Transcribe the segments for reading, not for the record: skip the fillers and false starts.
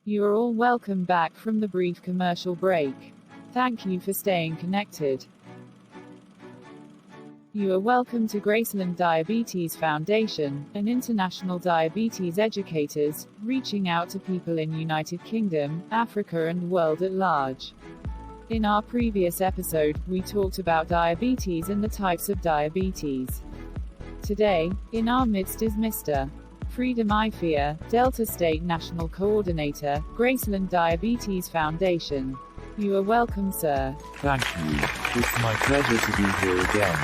You are all welcome back from the brief commercial break. Thank you for staying connected. You are welcome to Graceland Diabetes Foundation, an international diabetes educators, reaching out to people in United Kingdom, Africa and world at large. In our previous episode, we talked about diabetes and the types of diabetes. Today, in our midst is Mr. Freedom Ifea, Delta State National Coordinator, Graceland Diabetes Foundation. You are welcome, sir. Thank you. It's my pleasure to be here again.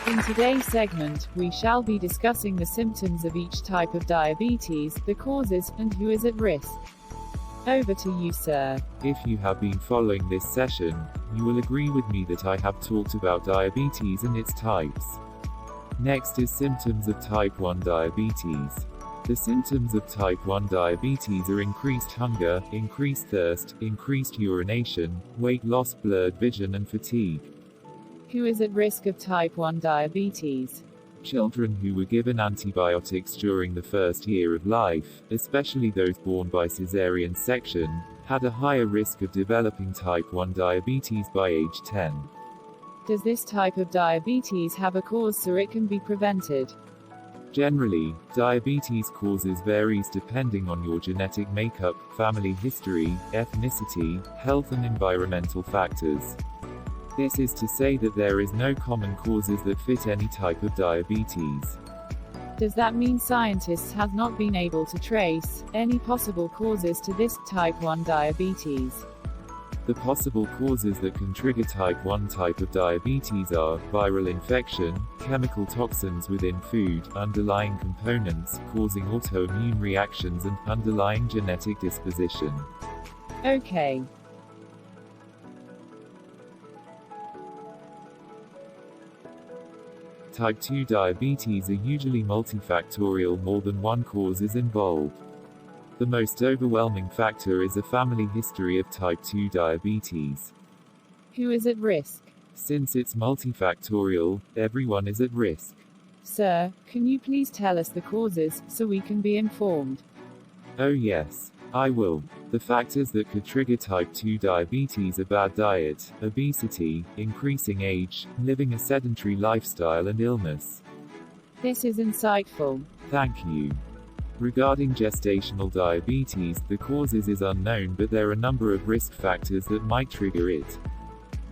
In today's segment, we shall be discussing the symptoms of each type of diabetes, the causes, and who is at risk. Over to you, sir. If you have been following this session, you will agree with me that I have talked about diabetes and its types. Next is symptoms of type 1 diabetes. The symptoms of type 1 diabetes are increased hunger, increased thirst, increased urination, weight loss, blurred vision and fatigue. Who is at risk of type 1 diabetes? Children who were given antibiotics during the first year of life, especially those born by caesarean section, had a higher risk of developing type 1 diabetes by age 10. Does this type of diabetes have a cause so it can be prevented? Generally, diabetes causes varies depending on your genetic makeup, family history, ethnicity, health and environmental factors. This is to say that there is no common causes that fit any type of diabetes. Does that mean scientists have not been able to trace any possible causes to this type 1 diabetes? The possible causes that can trigger type 1 type of diabetes are viral infection, chemical toxins within food, underlying components causing autoimmune reactions and underlying genetic disposition. Okay. Type 2 diabetes are usually multifactorial, more than one cause is involved. The most overwhelming factor is a family history of type 2 diabetes. Who is at risk? Since it's multifactorial, everyone is at risk. Sir, can you please tell us the causes, so we can be informed? Oh yes, I will. The factors that could trigger type 2 diabetes are bad diet, obesity, increasing age, living a sedentary lifestyle and illness. This is insightful. Thank you. Regarding gestational diabetes, the causes is unknown, but there are a number of risk factors that might trigger it.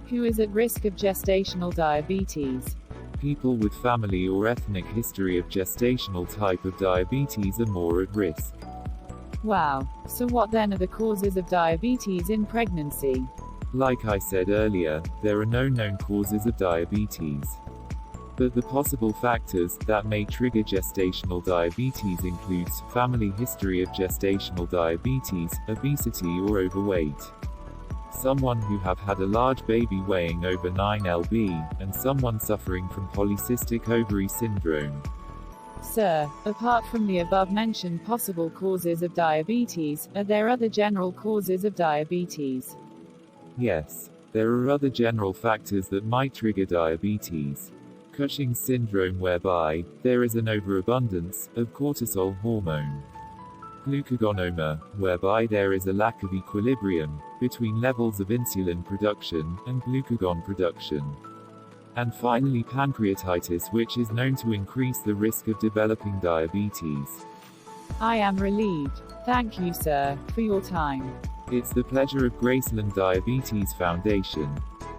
Who is at risk of gestational diabetes? People with family or ethnic history of gestational type of diabetes are more at risk. Wow. So what then are the causes of diabetes in pregnancy? Like I said earlier, there are no known causes of diabetes. But the possible factors that may trigger gestational diabetes includes family history of gestational diabetes, obesity or overweight. Someone who have had a large baby weighing over 9 lb, and someone suffering from polycystic ovary syndrome. Sir, apart from the above-mentioned possible causes of diabetes, are there other general causes of diabetes? Yes, there are other general factors that might trigger diabetes. Cushing's syndrome, whereby there is an overabundance of cortisol hormone. Glucagonoma, whereby there is a lack of equilibrium between levels of insulin production and glucagon production. And finally pancreatitis, which is known to increase the risk of developing diabetes. I am relieved. Thank you, sir, for your time. It's the pleasure of Graceland Diabetes Foundation.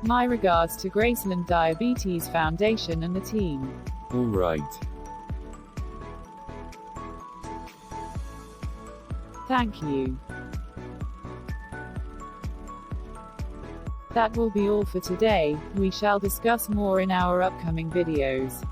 My regards to Graceland Diabetes Foundation and the team. All right. Thank you. That will be all for today. We shall discuss more in our upcoming videos.